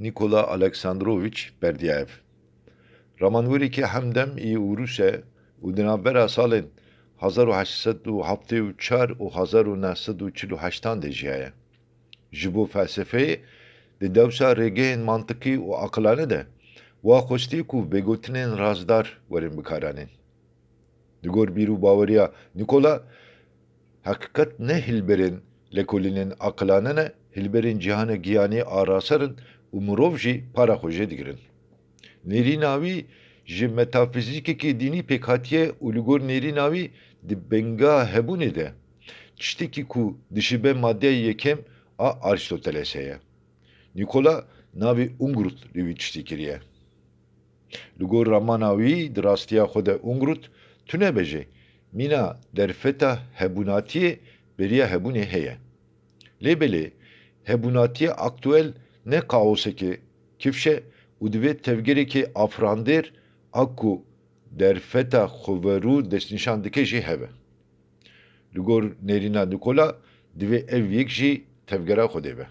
Nikola Aleksandrovich Berdyaev. Ramanveri ki hemdem î Rûsê û di navbera salên 1874 û 1948 de jiyaye. Ji bo felsefeyê di dewsa rêgehên mantıkî û aqilane de wa xwestiye ku bêgotinên razdar werin bikaranîn. Di gor bîr û baweriya Nikola, heqîqet ne hilberên lêkolînên aqilane ne, hilberên cîhanê giyanî a raserin û mirov jî para xwe jê digirin. Nêrîna wî ji metafîzîkekî dînî pêk hatiye û li gor nêrîna wî di benga hebûnê de tiştekî ku dişibe maddeya yekem a Aristotelesê ye. Nikola navê Ungrut li wî tiştî kiriye. Li gor ramana wî di rastiya xwe de Ungrut tune bêje mîna derfeta hebûnatiyê beriya hebûnê heye. Lêbelê hebûnatiya aktûel ne kaosekê kifşe û divê tevgerekê afirandêr a ku derfeta xweverû destnîşan dike jî hebe. Li gor nêrîna Nikola divê ev yek jî tevgera Xwedê be.